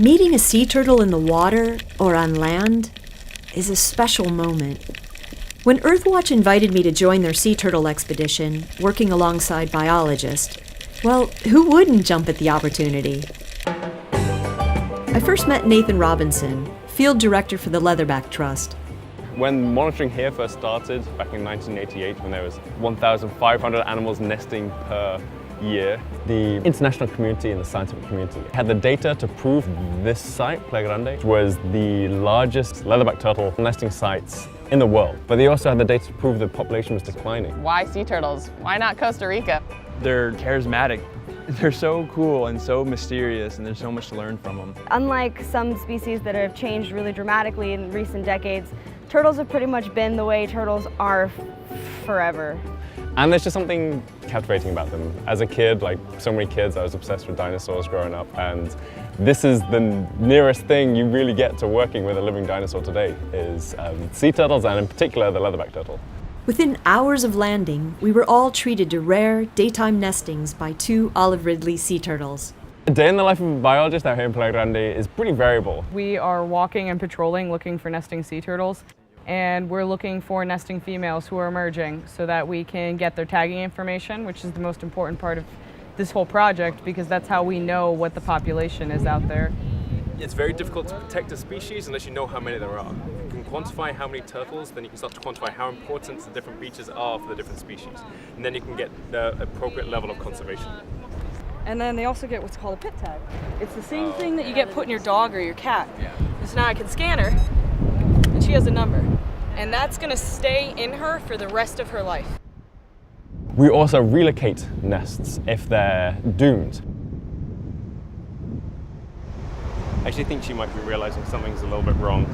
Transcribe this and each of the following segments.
Meeting a sea turtle in the water or on land is a special moment. When Earthwatch invited me to join their sea turtle expedition, working alongside biologists, well, who wouldn't jump at the opportunity? I first met Nathan Robinson, field director for the Leatherback Trust. When monitoring here first started, back in 1988, when there was 1,500 animals nesting per year, the international community and the scientific community had the data to prove this site, Playa Grande, was the largest leatherback turtle nesting sites in the world. But they also had the data to prove the population was declining. Why sea turtles? Why not Costa Rica? They're charismatic. They're so cool and so mysterious, and there's so much to learn from them. Unlike some species that have changed really dramatically in recent decades, turtles have pretty much been the way turtles are forever. And there's just something captivating about them. As a kid, like so many kids, I was obsessed with dinosaurs growing up, and this is the nearest thing you really get to working with a living dinosaur today, is sea turtles, and in particular the leatherback turtle. Within hours of landing, we were all treated to rare daytime nestings by 2 olive ridley sea turtles. A day in the life of a biologist out here in Playa Grande is pretty variable. We are walking and patrolling looking for nesting sea turtles, and we're looking for nesting females who are emerging so that we can get their tagging information, which is the most important part of this whole project, because that's how we know what the population is out there. It's very difficult to protect a species unless you know how many there are. If you can quantify how many turtles, then you can start to quantify how important the different beaches are for the different species. And then you can get the appropriate level of conservation. And then they also get what's called a pit tag. It's the same thing that you get put in your dog or your cat. So now I can scan her, and she has a number. And that's gonna stay in her for the rest of her life. We also relocate nests if they're doomed. I actually think she might be realizing something's a little bit wrong.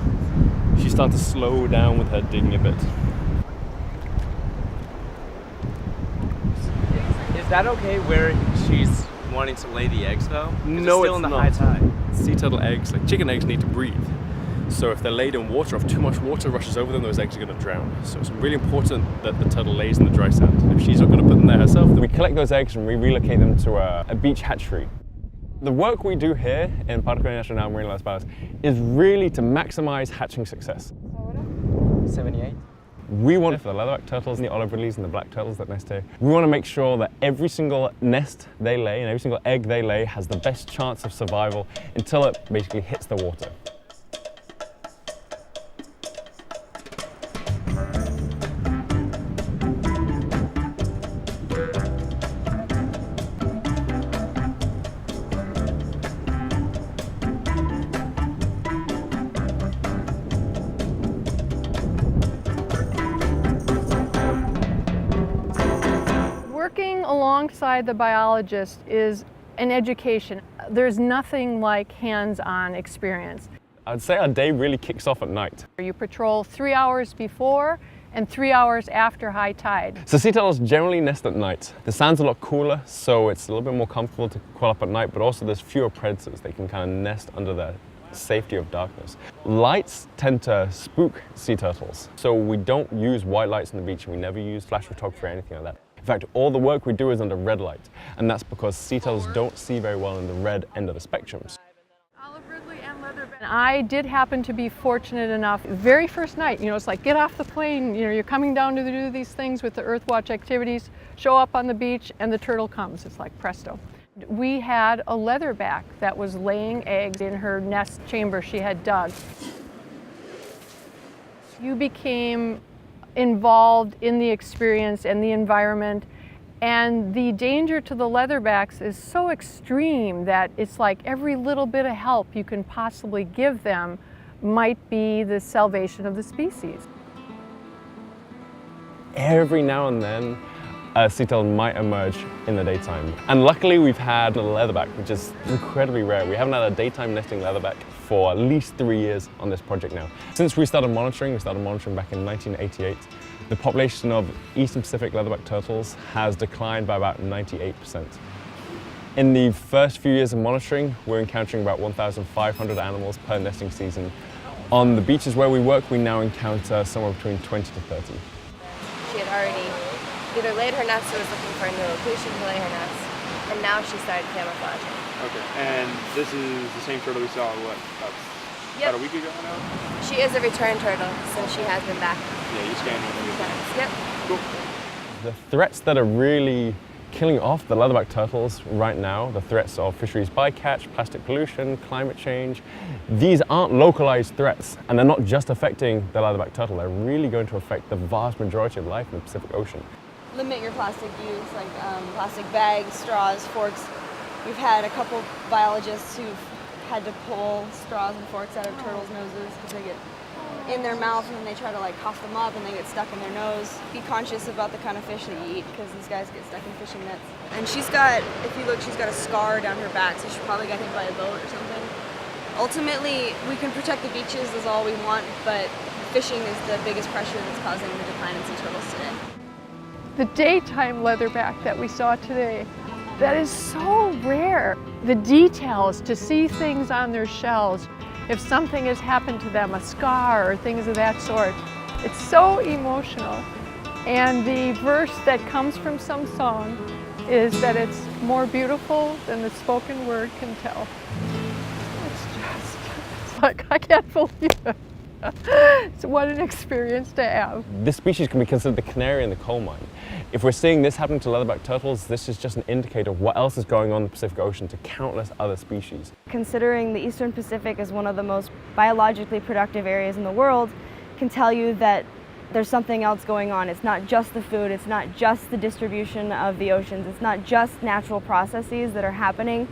She's starting to slow down with her digging a bit. Is that okay where she's wanting to lay the eggs though? No, it's still in the high tide. Sea turtle eggs, like chicken eggs, need to breathe. So if they're laid in water, if too much water rushes over them, those eggs are going to drown. So it's really important that the turtle lays in the dry sand. If she's not going to put them there herself, then We collect those eggs and we relocate them to a beach hatchery. The work we do here in Parque Nacional Marina Las Palmas is really to maximize hatching success. 78. We want, for the leatherback turtles and the olive ridleys and the black turtles that nest here, we want to make sure that every single nest they lay and every single egg they lay has the best chance of survival until it basically hits the water. Working alongside the biologist is an education. There's nothing like hands-on experience. I'd say our day really kicks off at night. You patrol 3 hours before and 3 hours after high tide. So sea turtles generally nest at night. The sand's a lot cooler, so it's a little bit more comfortable to coil up at night, but also there's fewer predators. They can kind of nest under the safety of darkness. Lights tend to spook sea turtles, so we don't use white lights on the beach, and we never use flash photography or anything like that. In fact, all the work we do is under red light, and that's because sea turtles don't see very well in the red end of the spectrums. And I did happen to be fortunate enough, very first night, it's like get off the plane, you're coming down to do these things with the Earthwatch activities, show up on the beach, and the turtle comes. It's like presto. We had a leatherback that was laying eggs in her nest chamber she had dug. You became involved in the experience and the environment, and the danger to the leatherbacks is so extreme that it's like every little bit of help you can possibly give them might be the salvation of the species. Every now and then, a sea turtle might emerge in the daytime. And luckily we've had a leatherback, which is incredibly rare. We haven't had a daytime nesting leatherback for at least 3 years on this project now. Since we started monitoring back in 1988, the population of Eastern Pacific leatherback turtles has declined by about 98%. In the first few years of monitoring, we're encountering about 1,500 animals per nesting season. On the beaches where we work, we now encounter somewhere between 20 to 30. She had already either laid her nest or was looking for a new location to lay her nest. and now she started camouflaging. Okay, and this is the same turtle we saw, about a week ago now? She is a return turtle, so she has been back. Yeah, you scanned her and everything. Yep. Cool. The threats that are really killing off the leatherback turtles right now, the threats of fisheries bycatch, plastic pollution, climate change, these aren't localized threats, and they're not just affecting the leatherback turtle, they're really going to affect the vast majority of life in the Pacific Ocean. Limit your plastic use, like plastic bags, straws, forks. We've had a couple biologists who've had to pull straws and forks out of turtles' noses because they get in their mouth and they try to like cough them up and they get stuck in their nose. Be conscious about the kind of fish that you eat because these guys get stuck in fishing nets. And she's got, if you look, she's got a scar down her back, so she probably got hit by a boat or something. Ultimately, we can protect the beaches, is all we want, but fishing is the biggest pressure that's causing the decline in sea turtles today. The daytime leatherback that we saw today, that is so rare. The details, to see things on their shells, if something has happened to them, a scar or things of that sort, it's so emotional. And the verse that comes from some song is that it's more beautiful than the spoken word can tell. It's like, I can't believe it. So what an experience to have. This species can be considered the canary in the coal mine. If we're seeing this happening to leatherback turtles, this is just an indicator of what else is going on in the Pacific Ocean to countless other species. Considering the Eastern Pacific is one of the most biologically productive areas in the world, can tell you that there's something else going on. It's not just the food, it's not just the distribution of the oceans, it's not just natural processes that are happening,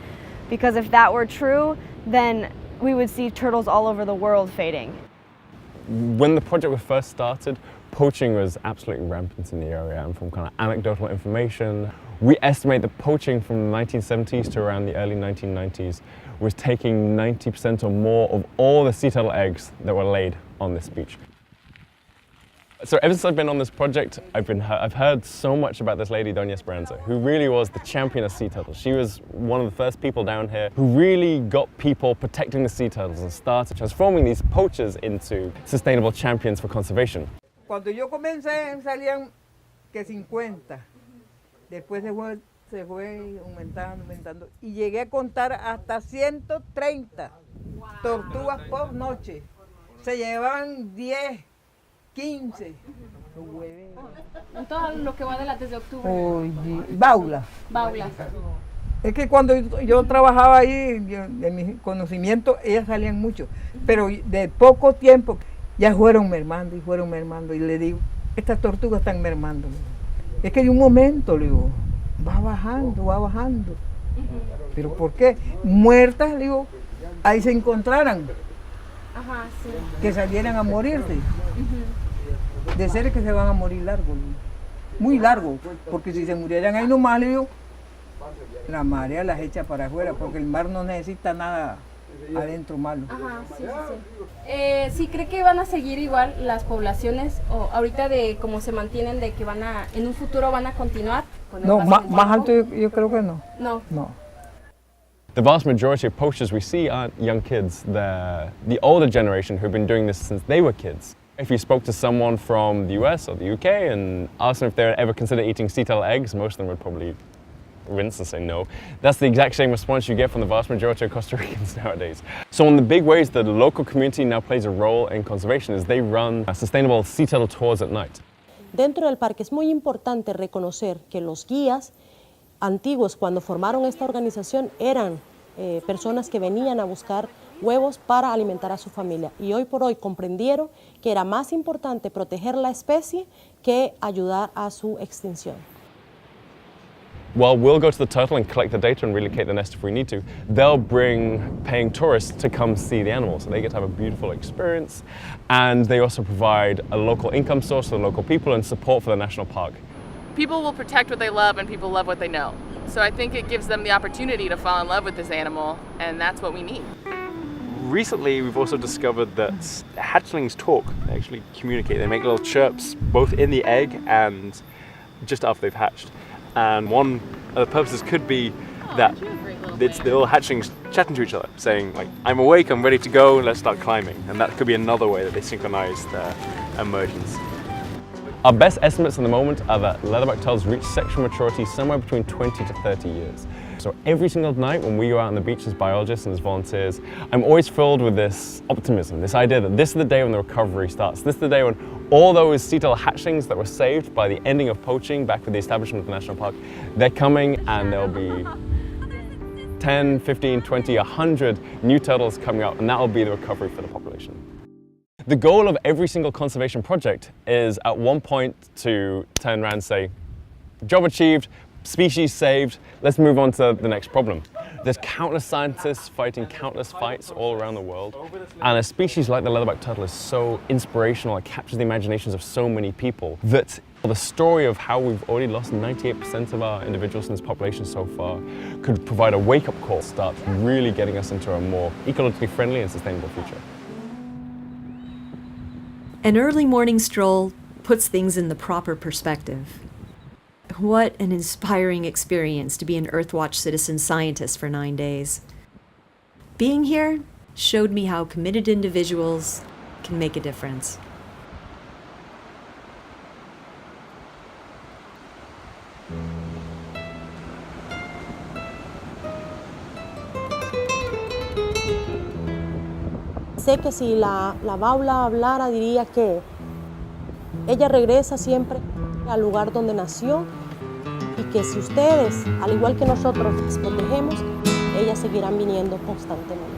because if that were true, then we would see turtles all over the world fading. When the project was first started, poaching was absolutely rampant in the area, and from kind of anecdotal information, we estimate that poaching from the 1970s to around the early 1990s was taking 90% or more of all the sea turtle eggs that were laid on this beach. So ever since I've been on this project, I've heard so much about this lady, Doña Esperanza, who really was the champion of sea turtles. She was one of the first people down here who really got people protecting the sea turtles and started transforming these poachers into sustainable champions for conservation. Cuando yo comencé salían que 50, después se fue aumentando y llegué a contar hasta 130 tortugas por noche. Se llevaban 10, 15. En todo lo que va desde octubre. Oye, baulas. Baulas. Es que cuando yo trabajaba ahí, de mi conocimiento, ellas salían mucho, pero de poco tiempo ya fueron mermando y le digo, estas tortugas están mermando. Es que de un momento, le digo, va bajando. ¿Pero por qué? Muertas, le digo, ahí se encontraran. Ajá, sí. Que salieran a morirse. De ser que se van a morir largo, muy largo, porque si se murieran ahí nomás, le digo, la marea las echa para afuera, porque el mar no necesita nada adentro malo. Ajá, sí. ¿Sí cree que van a seguir igual las poblaciones, o ahorita de cómo se mantienen, de que en un futuro van a continuar? No, más alto yo creo que no. No. The vast majority of poachers we see aren't young kids. They're the older generation who've been doing this since they were kids. If you spoke to someone from the US or the UK and asked them if they would ever consider eating sea turtle eggs, most of them would probably rinse and say no. That's the exact same response you get from the vast majority of Costa Ricans nowadays. So one of the big ways that the local community now plays a role in conservation is they run sustainable sea turtle tours at night. Dentro del parque es muy importante reconocer que los guías antiguos, cuando formaron esta organización, eran personas que venían a buscar huevos para alimentar a su familia, y hoy por hoy comprendieron que era más importante proteger la especie que ayudar a su extinción. Well, we'll go to the turtle and collect the data and relocate the nest if we need to. They'll bring paying tourists to come see the animals, so they get to have a beautiful experience, and they also provide a local income source for the local people and support for the national park. People will protect what they love, and people love what they know. So I think it gives them the opportunity to fall in love with this animal, and that's what we need. Recently, we've also discovered that hatchlings talk. They actually communicate. They make little chirps both in the egg and just after they've hatched. And one of the purposes could be that it's the little hatchlings chatting to each other, saying like, I'm awake, I'm ready to go, let's start climbing. And that could be another way that they synchronize their emergence. Our best estimates at the moment are that leatherback turtles reach sexual maturity somewhere between 20 to 30 years. So every single night when we go out on the beach as biologists and as volunteers, I'm always filled with this optimism, this idea that this is the day when the recovery starts. This is the day when all those sea turtle hatchlings that were saved by the ending of poaching back with the establishment of the national park, they're coming, and there'll be 10, 15, 20, 100 new turtles coming out, and that'll be the recovery for the population. The goal of every single conservation project is at one point to turn around and say, job achieved, species saved, let's move on to the next problem. There's countless scientists fighting countless fights all around the world, and a species like the leatherback turtle is so inspirational, it captures the imaginations of so many people, that the story of how we've already lost 98% of our individuals in this population so far could provide a wake-up call, start really getting us into a more ecologically friendly and sustainable future. An early morning stroll puts things in the proper perspective. What an inspiring experience to be an Earthwatch citizen scientist for 9 days. Being here showed me how committed individuals can make a difference. Sé que si la baula hablara diría que ella regresa siempre al lugar donde nació y que si ustedes, al igual que nosotros, las protegemos, ellas seguirán viniendo constantemente.